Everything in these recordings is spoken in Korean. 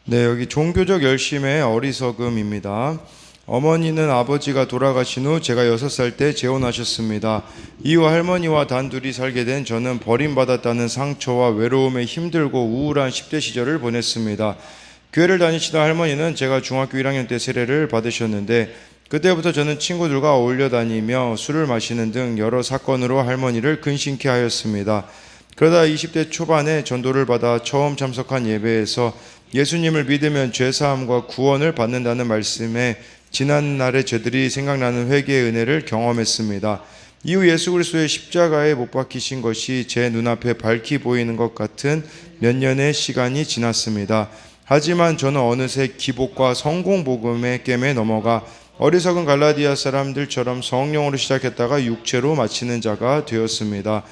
네, 여기 종교적 열심의 어리석음입니다. 어머니는 아버지가 돌아가신 후 제가 6살 때 재혼하셨습니다. 이후 할머니와 단둘이 살게 된 저는 버림받았다는 상처와 외로움에 힘들고 우울한 10대 시절을 보냈습니다. 교회를 다니시던 할머니는 제가 중학교 1학년 때 세례를 받으셨는데 그때부터 저는 친구들과 어울려 다니며 술을 마시는 등 여러 사건으로 할머니를 근심케 하였습니다. 그러다 20대 초반에 전도를 받아 처음 참석한 예배에서 예수님을 믿으면 죄사함과 구원을 받는다는 말씀에 지난날의 죄들이 생각나는 회개의 은혜를 경험했습니다. 이후 예수 그리스도의 십자가에 못 박히신 것이 제 눈앞에 밝히 보이는 것 같은 몇 년의 시간이 지났습니다. 하지만 저는 어느새 기복과 성공 복음의 겜에 넘어가 어리석은 갈라디아 사람들처럼 성령으로 시작했다가 육체로 마치는 자가 되었습니다.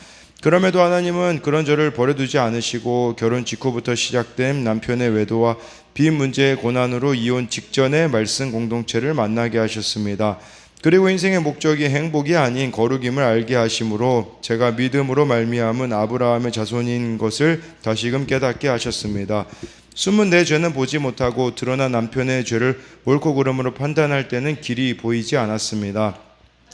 그럼에도 하나님은 그런 저를 버려두지 않으시고 결혼 직후부터 시작된 남편의 외도와 빈 문제의 고난으로 이혼 직전에 말씀 공동체를 만나게 하셨습니다. 그리고 인생의 목적이 행복이 아닌 거룩임을 알게 하심으로 제가 믿음으로 말미암은 아브라함의 자손인 것을 다시금 깨닫게 하셨습니다. 숨은 내 죄는 보지 못하고 드러난 남편의 죄를 옳고 그름으로 판단할 때는 길이 보이지 않았습니다.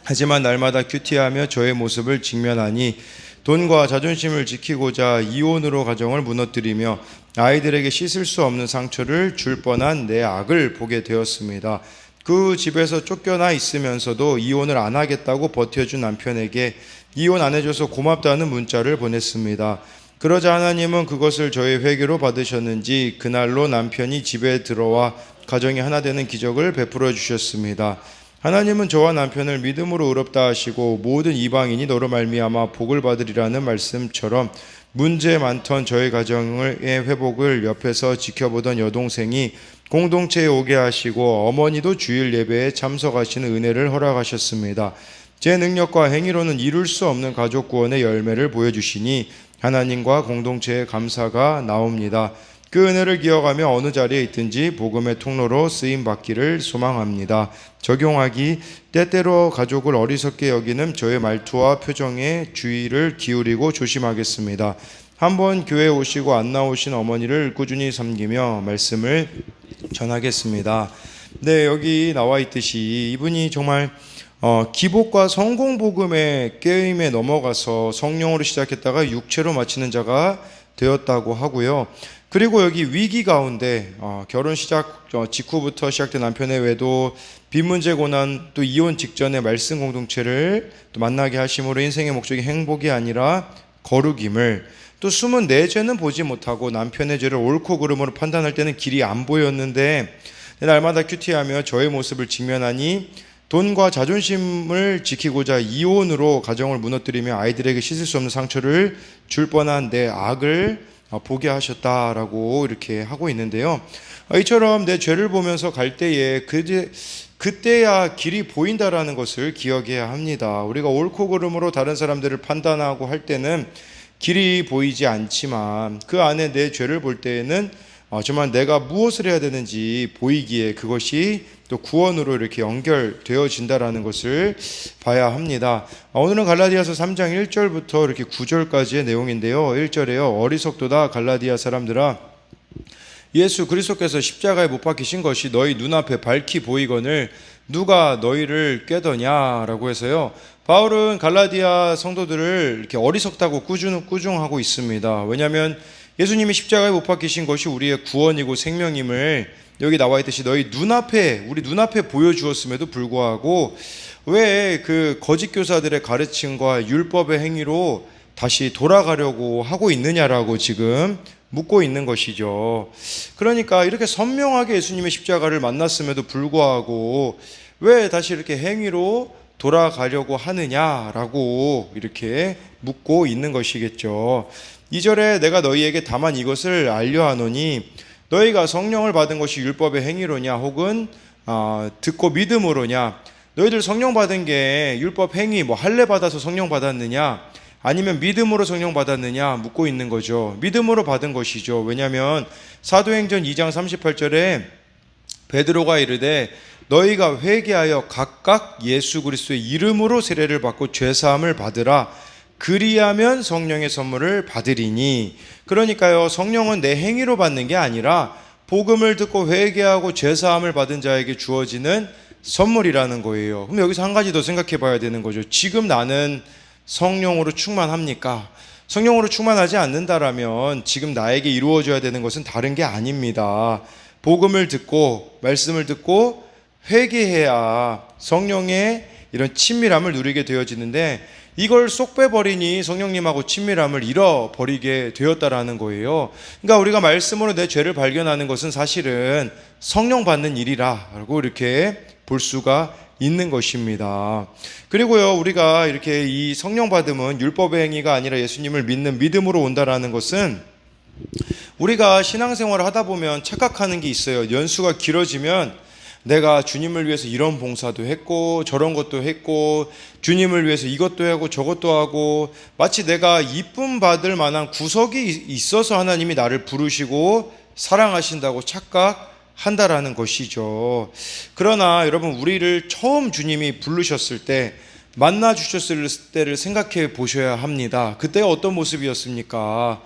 하지만 날마다 큐티하며 저의 모습을 직면하니 돈과 자존심을 지키고자 이혼으로 가정을 무너뜨리며 아이들에게 씻을 수 없는 상처를 줄 뻔한 내 악을 보게 되었습니다. 그 집에서 쫓겨나 있으면서도 이혼을 안 하겠다고 버텨준 남편에게 이혼 안 해줘서 고맙다는 문자를 보냈습니다. 그러자 하나님은 그것을 저의 회개로 받으셨는지 그날로 남편이 집에 들어와 가정이 하나 되는 기적을 베풀어 주셨습니다. 하나님은 저와 남편을 믿음으로 의롭다 하시고 모든 이방인이 너로 말미암아 복을 받으리라는 말씀처럼 문제 많던 저희 가정의 회복을 옆에서 지켜보던 여동생이 공동체에 오게 하시고 어머니도 주일 예배에 참석하시는 은혜를 허락하셨습니다. 제 능력과 행위로는 이룰 수 없는 가족 구원의 열매를 보여주시니 하나님과 공동체의 감사가 나옵니다. 그 은혜를 기억하며 어느 자리에 있든지 복음의 통로로 쓰임받기를 소망합니다. 적용하기, 때때로 가족을 어리석게 여기는 저의 말투와 표정에 주의를 기울이고 조심하겠습니다. 한번 교회에 오시고 안 나오신 어머니를 꾸준히 섬기며 말씀을 전하겠습니다. 네, 여기 나와 있듯이 이분이 정말 기복과 성공 복음의 게임에 넘어가서 성령으로 시작했다가 육체로 마치는 자가 되었다고 하고요. 그리고 여기 위기 가운데 결혼 시작 직후부터 시작된 남편의 외도, 빈 문제 고난, 또 이혼 직전에 말씀 공동체를 또 만나게 하심으로 인생의 목적이 행복이 아니라 거룩임을, 또 숨은 내 죄는 보지 못하고 남편의 죄를 옳고 그름으로 판단할 때는 길이 안 보였는데 날마다 큐티하며 저의 모습을 직면하니 돈과 자존심을 지키고자 이혼으로 가정을 무너뜨리며 아이들에게 씻을 수 없는 상처를 줄 뻔한 내 악을 보게 하셨다라고 이렇게 하고 있는데요. 이처럼 내 죄를 보면서 갈 때에 그때야 길이 보인다라는 것을 기억해야 합니다. 우리가 옳고 그름으로 다른 사람들을 판단하고 할 때는 길이 보이지 않지만 그 안에 내 죄를 볼 때에는 정말 내가 무엇을 해야 되는지 보이기에 그것이 또 구원으로 이렇게 연결되어진다라는 것을 봐야 합니다. 오늘은 갈라디아서 3장 1절부터 이렇게 9절까지의 내용인데요. 1절에요. 어리석도다 갈라디아 사람들아, 예수 그리스도께서 십자가에 못 박히신 것이 너희 눈앞에 밝히 보이거늘 누가 너희를 꾀더냐라고 해서요. 바울은 갈라디아 성도들을 이렇게 어리석다고 꾸중하고 있습니다. 왜냐하면 예수님이 십자가에 못 박히신 것이 우리의 구원이고 생명임을 여기 나와 있듯이 우리 눈앞에 보여주었음에도 불구하고 왜 그 거짓 교사들의 가르침과 율법의 행위로 다시 돌아가려고 하고 있느냐라고 지금 묻고 있는 것이죠. 그러니까 이렇게 선명하게 예수님의 십자가를 만났음에도 불구하고 왜 다시 이렇게 행위로 돌아가려고 하느냐라고 이렇게 묻고 있는 것이겠죠. 2절에 내가 너희에게 다만 이것을 알려하노니 너희가 성령을 받은 것이 율법의 행위로냐 혹은 듣고 믿음으로냐. 너희들 성령 받은 게 율법 행위 할례 받아서 성령 받았느냐 아니면 믿음으로 성령 받았느냐 묻고 있는 거죠. 믿음으로 받은 것이죠. 왜냐하면 사도행전 2장 38절에 베드로가 이르되 너희가 회개하여 각각 예수 그리스도의 이름으로 세례를 받고 죄사함을 받으라. 그리하면 성령의 선물을 받으리니. 그러니까요, 성령은 내 행위로 받는 게 아니라 복음을 듣고 회개하고 죄사함을 받은 자에게 주어지는 선물이라는 거예요. 그럼 여기서 한 가지 더 생각해 봐야 되는 거죠. 지금 나는 성령으로 충만합니까? 성령으로 충만하지 않는다라면 지금 나에게 이루어져야 되는 것은 다른 게 아닙니다. 복음을 듣고 말씀을 듣고 회개해야 성령의 이런 친밀함을 누리게 되어지는데, 이걸 쏙 빼버리니 성령님하고 친밀함을 잃어버리게 되었다라는 거예요. 그러니까 우리가 말씀으로 내 죄를 발견하는 것은 사실은 성령 받는 일이라고 이렇게 볼 수가 있는 것입니다. 그리고요, 우리가 이렇게 이 성령 받음은 율법의 행위가 아니라 예수님을 믿는 믿음으로 온다라는 것은, 우리가 신앙생활을 하다 보면 착각하는 게 있어요. 연수가 길어지면 내가 주님을 위해서 이런 봉사도 했고 저런 것도 했고 주님을 위해서 이것도 하고 저것도 하고, 마치 내가 이쁨 받을 만한 구석이 있어서 하나님이 나를 부르시고 사랑하신다고 착각한다라는 것이죠. 그러나 여러분, 우리를 처음 주님이 부르셨을 때, 만나 주셨을 때를 생각해 보셔야 합니다. 그때 어떤 모습이었습니까?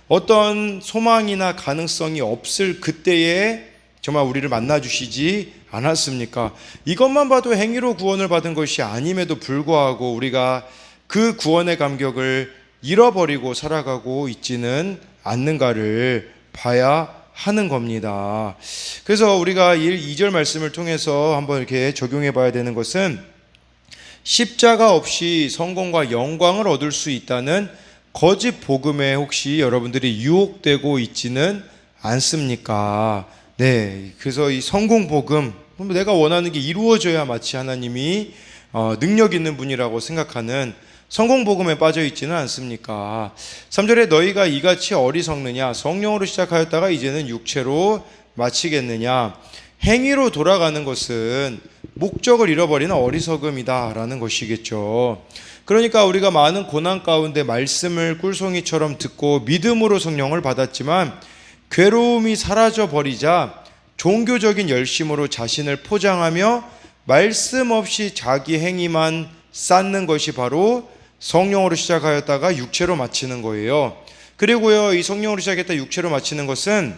어떤 소망이나 가능성이 없을 그때에 정말 우리를 만나 주시지 않았습니까? 이것만 봐도 행위로 구원을 받은 것이 아님에도 불구하고 우리가 그 구원의 감격을 잃어버리고 살아가고 있지는 않는가를 봐야 하는 겁니다. 그래서 우리가 2절 말씀을 통해서 한번 이렇게 적용해 봐야 되는 것은, 십자가 없이 성공과 영광을 얻을 수 있다는 거짓 복음에 혹시 여러분들이 유혹되고 있지는 않습니까? 네, 그래서 이 성공 복음, 내가 원하는 게 이루어져야 마치 하나님이 능력 있는 분이라고 생각하는 성공 복음에 빠져 있지는 않습니까? 3절에 너희가 이같이 어리석느냐? 성령으로 시작하였다가 이제는 육체로 마치겠느냐? 행위로 돌아가는 것은 목적을 잃어버리는 어리석음이다라는 것이겠죠. 그러니까 우리가 많은 고난 가운데 말씀을 꿀송이처럼 듣고 믿음으로 성령을 받았지만, 괴로움이 사라져 버리자 종교적인 열심으로 자신을 포장하며 말씀 없이 자기 행위만 쌓는 것이 바로 성령으로 시작하였다가 육체로 마치는 거예요. 그리고요, 이 성령으로 시작했다 육체로 마치는 것은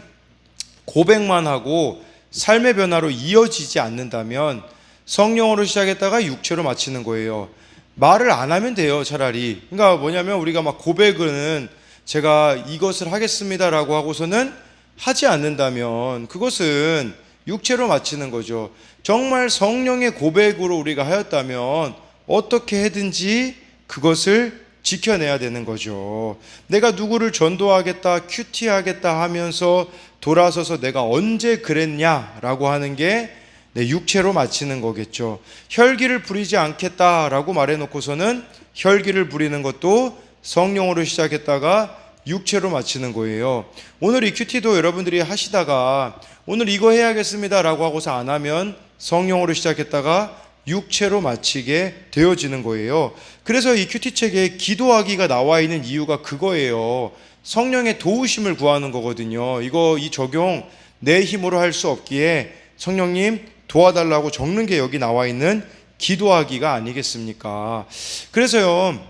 고백만 하고 삶의 변화로 이어지지 않는다면 성령으로 시작했다가 육체로 마치는 거예요. 말을 안 하면 돼요, 차라리. 그러니까 뭐냐면, 우리가 막 고백은 제가 이것을 하겠습니다라고 하고서는 하지 않는다면 그것은 육체로 마치는 거죠. 정말 성령의 고백으로 우리가 하였다면 어떻게 해든지 그것을 지켜내야 되는 거죠. 내가 누구를 전도하겠다, 큐티하겠다 하면서 돌아서서 내가 언제 그랬냐라고 하는 게 내 육체로 마치는 거겠죠. 혈기를 부리지 않겠다라고 말해놓고서는 혈기를 부리는 것도 성령으로 시작했다가 육체로 마치는 거예요. 오늘 이 큐티도 여러분들이 하시다가 오늘 이거 해야겠습니다라고 하고서 안 하면 성령으로 시작했다가 육체로 마치게 되어지는 거예요. 그래서 이 큐티 책에 기도하기가 나와 있는 이유가 그거예요. 성령의 도우심을 구하는 거거든요. 이 적용 내 힘으로 할 수 없기에 성령님 도와달라고 적는 게 여기 나와 있는 기도하기가 아니겠습니까? 그래서요,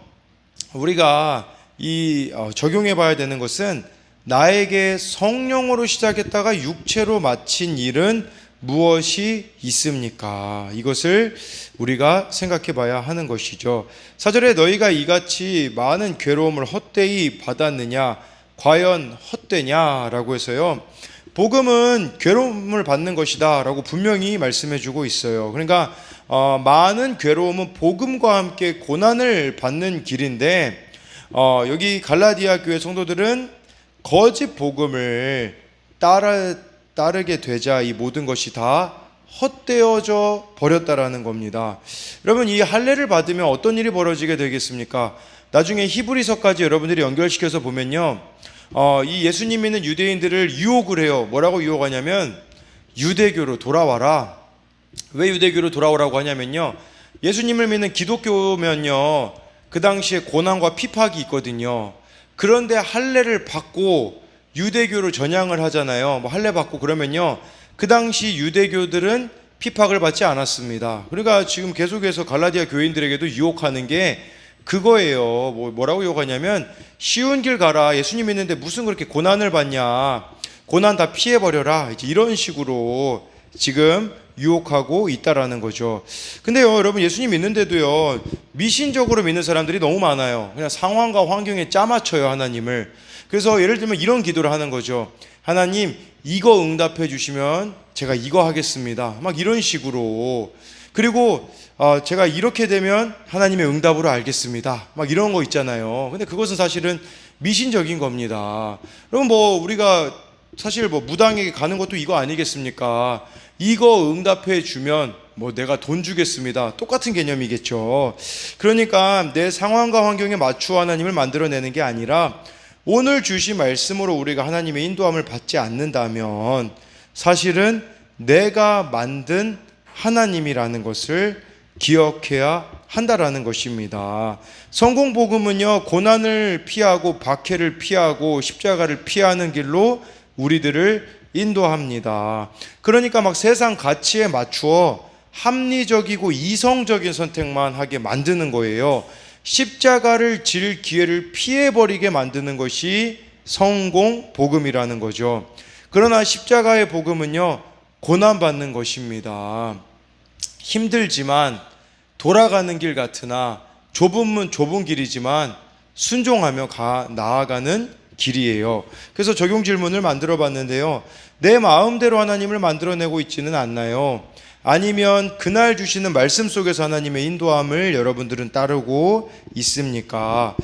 우리가 적용해 봐야 되는 것은, 나에게 성령으로 시작했다가 육체로 마친 일은 무엇이 있습니까? 이것을 우리가 생각해 봐야 하는 것이죠. 4절에 너희가 이같이 많은 괴로움을 헛되이 받았느냐? 과연 헛되냐라고 해서요, 복음은 괴로움을 받는 것이다 라고 분명히 말씀해 주고 있어요. 그러니까 많은 괴로움은 복음과 함께 고난을 받는 길인데, 여기 갈라디아 교회 성도들은 거짓 복음을 따르게 되자 이 모든 것이 다 헛되어져 버렸다라는 겁니다. 여러분, 이 할례를 받으면 어떤 일이 벌어지게 되겠습니까? 나중에 히브리서까지 여러분들이 연결시켜서 보면요, 이 예수님 믿는 유대인들을 유혹을 해요. 뭐라고 유혹하냐면, 유대교로 돌아와라. 왜 유대교로 돌아오라고 하냐면요, 예수님을 믿는 기독교면요, 그 당시에 고난과 핍박이 있거든요. 그런데 할례를 받고 유대교로 전향을 하잖아요. 뭐 할례 받고 그러면요, 그 당시 유대교들은 핍박을 받지 않았습니다. 그러니까 지금 계속해서 갈라디아 교인들에게도 유혹하는 게 그거예요. 뭐라고 유혹하냐면, 쉬운 길 가라. 예수님 믿는데 무슨 그렇게 고난을 받냐? 고난 다 피해버려라, 이제 이런 식으로 지금 유혹하고 있다라는 거죠. 근데요, 여러분, 예수님 믿는데도요, 미신적으로 믿는 사람들이 너무 많아요. 그냥 상황과 환경에 짜맞춰요, 하나님을. 그래서 예를 들면 이런 기도를 하는 거죠. 하나님, 이거 응답해 주시면 제가 이거 하겠습니다, 막 이런 식으로. 그리고 제가 이렇게 되면 하나님의 응답으로 알겠습니다, 막 이런 거 있잖아요. 근데 그것은 사실은 미신적인 겁니다. 여러분, 뭐 우리가 사실 뭐 무당에게 가는 것도 이거 아니겠습니까? 이거 응답해 주면 뭐 내가 돈 주겠습니다, 똑같은 개념이겠죠. 그러니까 내 상황과 환경에 맞추어 하나님을 만들어내는 게 아니라, 오늘 주신 말씀으로 우리가 하나님의 인도함을 받지 않는다면 사실은 내가 만든 하나님이라는 것을 기억해야 한다라는 것입니다. 성공복음은요, 고난을 피하고 박해를 피하고 십자가를 피하는 길로 우리들을 인도합니다. 그러니까 막 세상 가치에 맞추어 합리적이고 이성적인 선택만 하게 만드는 거예요. 십자가를 질 기회를 피해버리게 만드는 것이 성공 복음이라는 거죠. 그러나 십자가의 복음은요, 고난받는 것입니다. 힘들지만 돌아가는 길 같으나 좁은 길이지만 순종하며 나아가는 길이에요. 그래서 적용 질문을 만들어 봤는데요, 내 마음대로 하나님을 만들어내고 있지는 않나요? 아니면 그날 주시는 말씀 속에서 하나님의 인도함을 여러분들은 따르고 있습니까?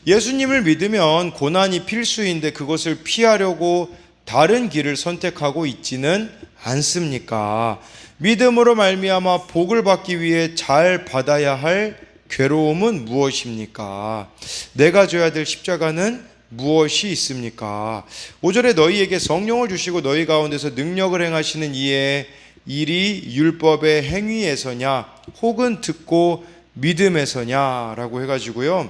예수님을 믿으면 고난이 필수인데 그것을 피하려고 다른 길을 선택하고 있지는 않습니까? 믿음으로 말미암아 복을 받기 위해 잘 받아야 할 괴로움은 무엇입니까? 내가 져야 될 십자가는 무엇이 있습니까? 5절에 너희에게 성령을 주시고 너희 가운데서 능력을 행하시는 이의 일이 율법의 행위에서냐 혹은 듣고 믿음에서냐 라고 해가지고요,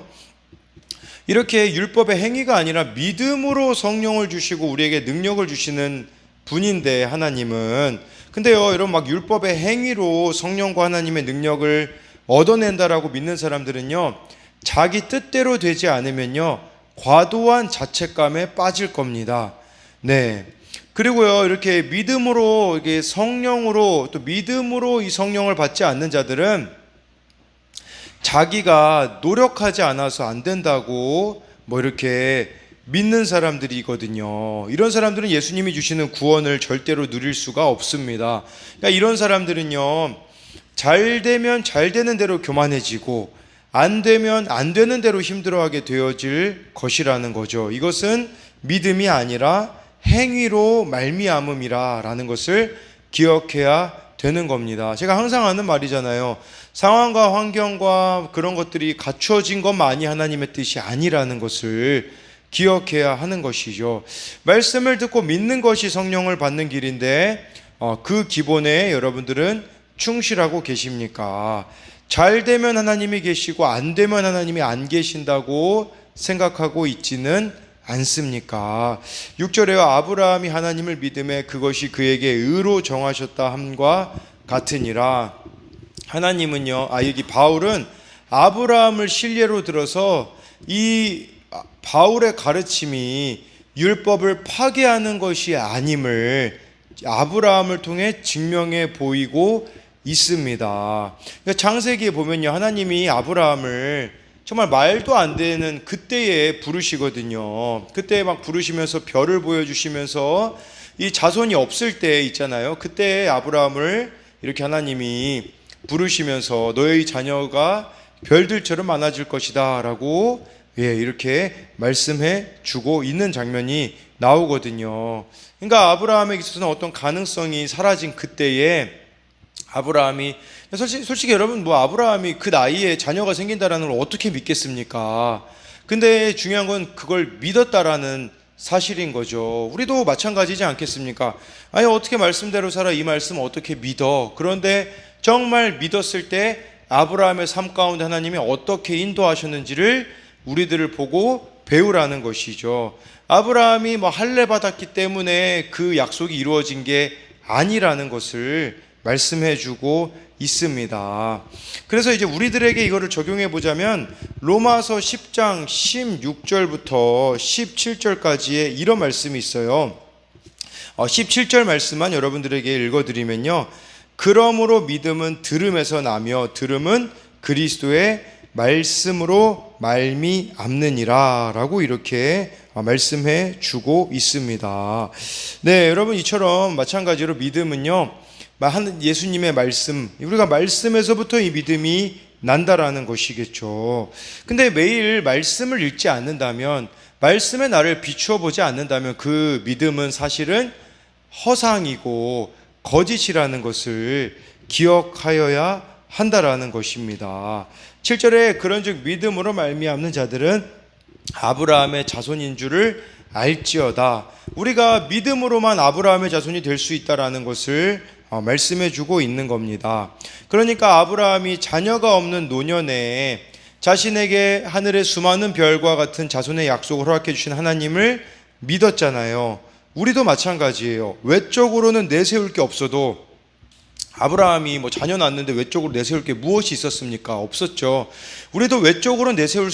이렇게 율법의 행위가 아니라 믿음으로 성령을 주시고 우리에게 능력을 주시는 분인데, 하나님은. 근데요, 여러분, 막 율법의 행위로 성령과 하나님의 능력을 얻어낸다라고 믿는 사람들은요, 자기 뜻대로 되지 않으면요, 과도한 자책감에 빠질 겁니다. 네. 그리고요, 이렇게 믿음으로, 이게 성령으로, 또 믿음으로 이 성령을 받지 않는 자들은 자기가 노력하지 않아서 안 된다고 뭐 이렇게 믿는 사람들이거든요. 이런 사람들은 예수님이 주시는 구원을 절대로 누릴 수가 없습니다. 그러니까 이런 사람들은요, 잘 되면 잘 되는 대로 교만해지고 안 되면 안 되는 대로 힘들어하게 되어질 것이라는 거죠. 이것은 믿음이 아니라 행위로 말미암음이라는 것을 기억해야 되는 겁니다. 제가 항상 하는 말이잖아요. 상황과 환경과 그런 것들이 갖추어진 것만이 하나님의 뜻이 아니라는 것을 기억해야 하는 것이죠. 말씀을 듣고 믿는 것이 성령을 받는 길인데 그 기본에 여러분들은 충실하고 계십니까? 잘 되면 하나님이 계시고 안 되면 하나님이 안 계신다고 생각하고 있지는 않습니까? 6절에 아브라함이 하나님을 믿음에 그것이 그에게 의로 정하셨다 함과 같으니라. 하나님은요, 여기 바울은 아브라함을 실례로 들어서 이 바울의 가르침이 율법을 파괴하는 것이 아님을 아브라함을 통해 증명해 보이고 있습니다. 그러니까 창세기에 보면요, 하나님이 아브라함을 정말 말도 안 되는 그때에 부르시거든요. 그때 막 부르시면서 별을 보여주시면서 이 자손이 없을 때 있잖아요. 그때 아브라함을 이렇게 하나님이 부르시면서 너의 자녀가 별들처럼 많아질 것이다 라고 이렇게 말씀해 주고 있는 장면이 나오거든요. 그러니까 아브라함에게 있어서는 어떤 가능성이 사라진 그때에 아브라함이 솔직히 여러분, 뭐 아브라함이 그 나이에 자녀가 생긴다라는 걸 어떻게 믿겠습니까? 근데 중요한 건 그걸 믿었다라는 사실인 거죠. 우리도 마찬가지지 않겠습니까? 아니, 어떻게 말씀대로 살아, 이 말씀 어떻게 믿어? 그런데 정말 믿었을 때 아브라함의 삶 가운데 하나님이 어떻게 인도하셨는지를 우리들을 보고 배우라는 것이죠. 아브라함이 뭐 할례 받았기 때문에 그 약속이 이루어진 게 아니라는 것을 말씀해 주고 있습니다. 그래서 이제 우리들에게 이거를 적용해 보자면 로마서 10장 16절부터 17절까지의 이런 말씀이 있어요. 17절 말씀만 여러분들에게 읽어드리면요, 그러므로 믿음은 들음에서 나며 들음은 그리스도의 말씀으로 말미암느니라 라고 이렇게 말씀해 주고 있습니다. 네, 여러분, 이처럼 마찬가지로 믿음은요, 예수님의 말씀, 우리가 말씀에서부터 이 믿음이 난다라는 것이겠죠. 근데 매일 말씀을 읽지 않는다면, 말씀에 나를 비추어 보지 않는다면 그 믿음은 사실은 허상이고 거짓이라는 것을 기억하여야 한다라는 것입니다. 7절에 그런즉 믿음으로 말미암는 자들은 아브라함의 자손인 줄을 알지어다. 우리가 믿음으로만 아브라함의 자손이 될 수 있다라는 것을 말씀해 주고 있는 겁니다. 그러니까 아브라함이 자녀가 없는 노년에 자신에게 하늘의 수많은 별과 같은 자손의 약속을 허락해 주신 하나님을 믿었잖아요. 우리도 마찬가지예요. 외적으로는 내세울 게 없어도, 아브라함이 자녀 낳았는데 외적으로 내세울 게 무엇이 있었습니까? 없었죠. 우리도 외적으로 내세울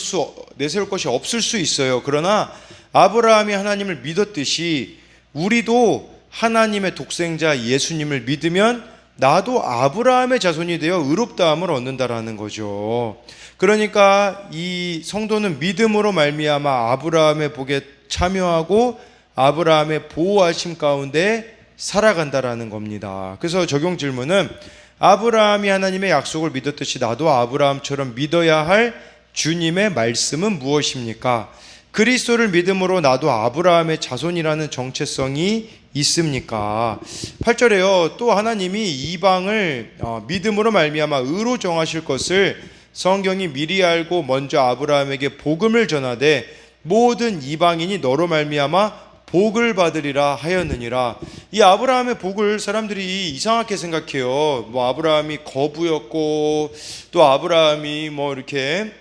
것이 없을 수 있어요. 그러나 아브라함이 하나님을 믿었듯이 우리도 하나님의 독생자 예수님을 믿으면 나도 아브라함의 자손이 되어 의롭다함을 얻는다라는 거죠. 그러니까 이 성도는 믿음으로 말미암아 아브라함의 복에 참여하고 아브라함의 보호하심 가운데 살아간다라는 겁니다. 그래서 적용 질문은, 아브라함이 하나님의 약속을 믿었듯이 나도 아브라함처럼 믿어야 할 주님의 말씀은 무엇입니까? 그리스도를 믿음으로 나도 아브라함의 자손이라는 정체성이 있습니까? 8절에요. 또 하나님이 이방을 믿음으로 말미암아 의로 정하실 것을 성경이 미리 알고 먼저 아브라함에게 복음을 전하되 모든 이방인이 너로 말미암아 복을 받으리라 하였느니라. 이 아브라함의 복을 사람들이 이상하게 생각해요. 아브라함이 거부였고, 또 아브라함이 이렇게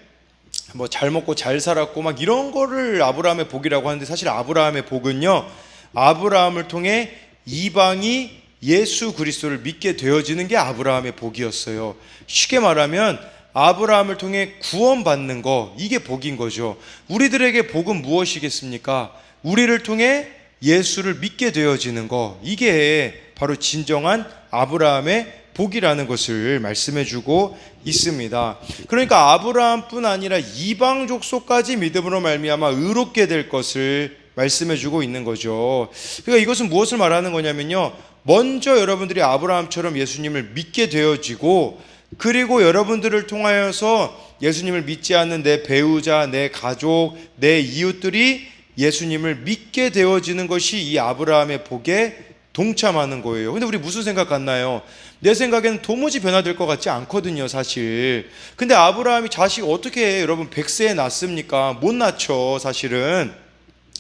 잘 먹고 잘 살았고 이런 거를 아브라함의 복이라고 하는데, 사실 아브라함의 복은요, 아브라함을 통해 이방이 예수 그리스도를 믿게 되어지는 게 아브라함의 복이었어요. 쉽게 말하면 아브라함을 통해 구원받는 거, 이게 복인 거죠. 우리들에게 복은 무엇이겠습니까? 우리를 통해 예수를 믿게 되어지는 거, 이게 바로 진정한 아브라함의 복이라는 것을 말씀해 주고 있습니다. 그러니까 아브라함뿐 아니라 이방 족속까지 믿음으로 말미암아 의롭게 될 것을 말씀해 주고 있는 거죠. 그러니까 이것은 무엇을 말하는 거냐면요, 먼저 여러분들이 아브라함처럼 예수님을 믿게 되어지고, 그리고 여러분들을 통하여서 예수님을 믿지 않는 내 배우자, 내 가족, 내 이웃들이 예수님을 믿게 되어지는 것이 이 아브라함의 복에 동참하는 거예요. 근데 우리 무슨 생각 같나요? 내 생각에는 도무지 변화될 것 같지 않거든요, 사실. 근데 아브라함이 자식 어떻게 여러분 100세에 낳습니까? 못 낳죠, 사실은.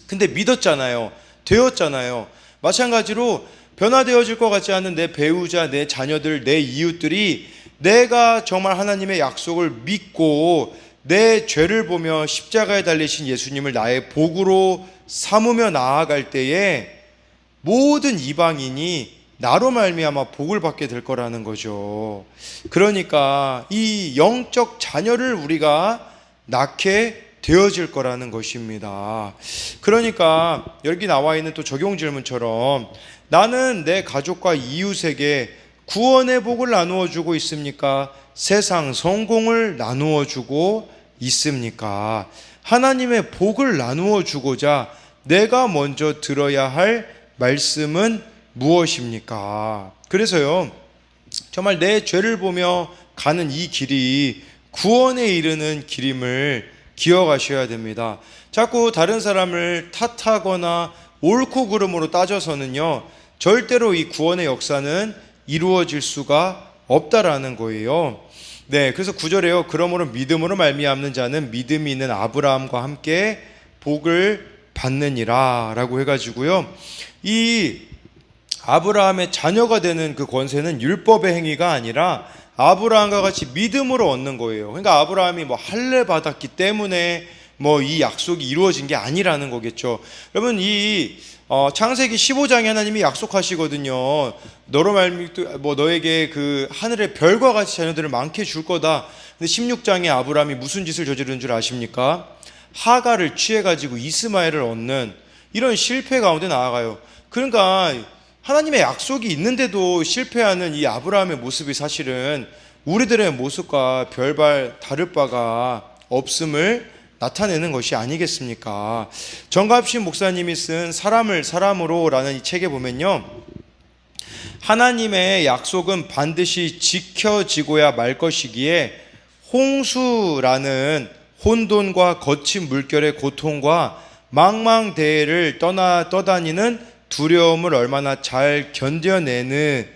근데 믿었잖아요. 되었잖아요. 마찬가지로 변화되어질 것 같지 않은 내 배우자, 내 자녀들, 내 이웃들이 내가 정말 하나님의 약속을 믿고 내 죄를 보며 십자가에 달리신 예수님을 나의 복으로 삼으며 나아갈 때에 모든 이방인이 나로 말미암아 복을 받게 될 거라는 거죠. 그러니까 이 영적 자녀를 우리가 낳게 되어질 거라는 것입니다. 그러니까 여기 나와 있는 또 적용 질문처럼, 나는 내 가족과 이웃에게 구원의 복을 나누어 주고 있습니까? 세상 성공을 나누어 주고 있습니까? 하나님의 복을 나누어 주고자 내가 먼저 들어야 할 말씀은 무엇입니까? 그래서요, 정말 내 죄를 보며 가는 이 길이 구원에 이르는 길임을 기억하셔야 됩니다. 자꾸 다른 사람을 탓하거나 옳고 그름으로 따져서는요, 절대로 이 구원의 역사는 이루어질 수가 없다라는 거예요. 네, 그래서 9절에요. 그러므로 믿음으로 말미암는 자는 믿음이 있는 아브라함과 함께 복을 받느니라 라고 해가지고요, 이 아브라함의 자녀가 되는 그 권세는 율법의 행위가 아니라 아브라함과 같이 믿음으로 얻는 거예요. 그러니까 아브라함이 할례 받았기 때문에 이 약속이 이루어진 게 아니라는 거겠죠. 여러분, 이 창세기 15장에 하나님이 약속하시거든요. 너로 너에게 그 하늘의 별과 같이 자녀들을 많게 줄 거다. 근데 16장에 아브라함이 무슨 짓을 저지른 줄 아십니까? 하가를 취해가지고 이스마엘을 얻는 이런 실패 가운데 나아가요. 그러니까 하나님의 약속이 있는데도 실패하는 이 아브라함의 모습이 사실은 우리들의 모습과 별반 다를 바가 없음을 나타내는 것이 아니겠습니까? 정갑신 목사님이 쓴 사람을 사람으로 라는 이 책에 보면요, 하나님의 약속은 반드시 지켜지고야 말 것이기에 홍수라는 혼돈과 거친 물결의 고통과 망망대해를 떠다니는 두려움을 얼마나 잘 견뎌내느냐는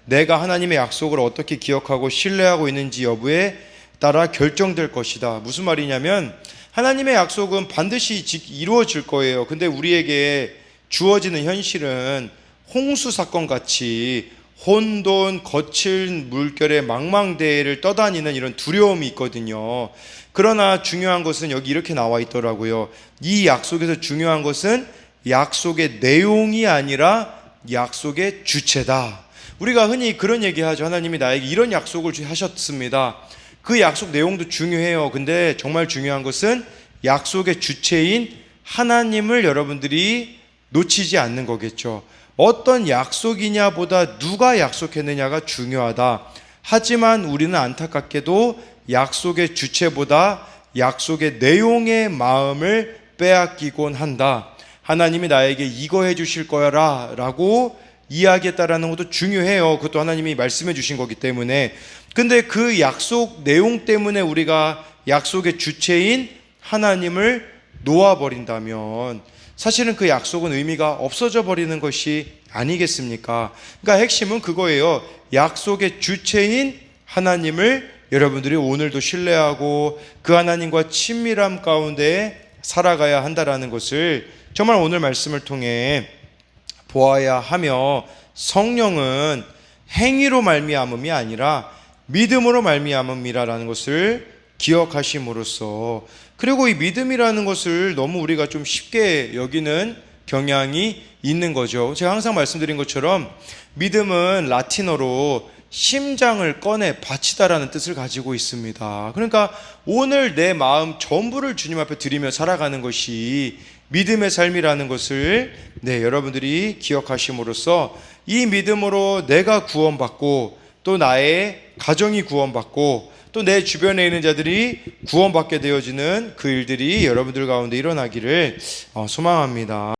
내가 하나님의 약속을 어떻게 기억하고 신뢰하고 있는지 여부에 따라 결정될 것이다. 무슨 말이냐면 하나님의 약속은 반드시 이루어질 거예요. 근데 우리에게 주어지는 현실은 홍수 사건 같이 혼돈, 거친 물결의 망망대해를 떠다니는 이런 두려움이 있거든요. 그러나 중요한 것은 여기 이렇게 나와 있더라고요. 이 약속에서 중요한 것은 약속의 내용이 아니라 약속의 주체다. 우리가 흔히 그런 얘기하죠. 하나님이 나에게 이런 약속을 하셨습니다. 그 약속 내용도 중요해요. 근데 정말 중요한 것은 약속의 주체인 하나님을 여러분들이 놓치지 않는 거겠죠. 어떤 약속이냐 보다 누가 약속했느냐가 중요하다. 하지만 우리는 안타깝게도 약속의 주체보다 약속의 내용의 마음을 빼앗기곤 한다. 하나님이 나에게 이거 해주실 거야 라고 이야기했다라는 것도 중요해요. 그것도 하나님이 말씀해 주신 거기 때문에. 근데 그 약속 내용 때문에 우리가 약속의 주체인 하나님을 놓아버린다면 사실은 그 약속은 의미가 없어져 버리는 것이 아니겠습니까? 그러니까 핵심은 그거예요. 약속의 주체인 하나님을 여러분들이 오늘도 신뢰하고 그 하나님과 친밀함 가운데 살아가야 한다라는 것을 정말 오늘 말씀을 통해 보아야 하며, 성령은 행위로 말미암음이 아니라 믿음으로 말미암음이라는 것을 기억하심으로써, 그리고 이 믿음이라는 것을 너무 우리가 좀 쉽게 여기는 경향이 있는 거죠. 제가 항상 말씀드린 것처럼 믿음은 라틴어로 심장을 꺼내 바치다라는 뜻을 가지고 있습니다. 그러니까 오늘 내 마음 전부를 주님 앞에 드리며 살아가는 것이 믿음의 삶이라는 것을 여러분들이 기억하심으로써 이 믿음으로 내가 구원받고 또 나의 가정이 구원받고 또 내 주변에 있는 자들이 구원받게 되어지는 그 일들이 여러분들 가운데 일어나기를 소망합니다.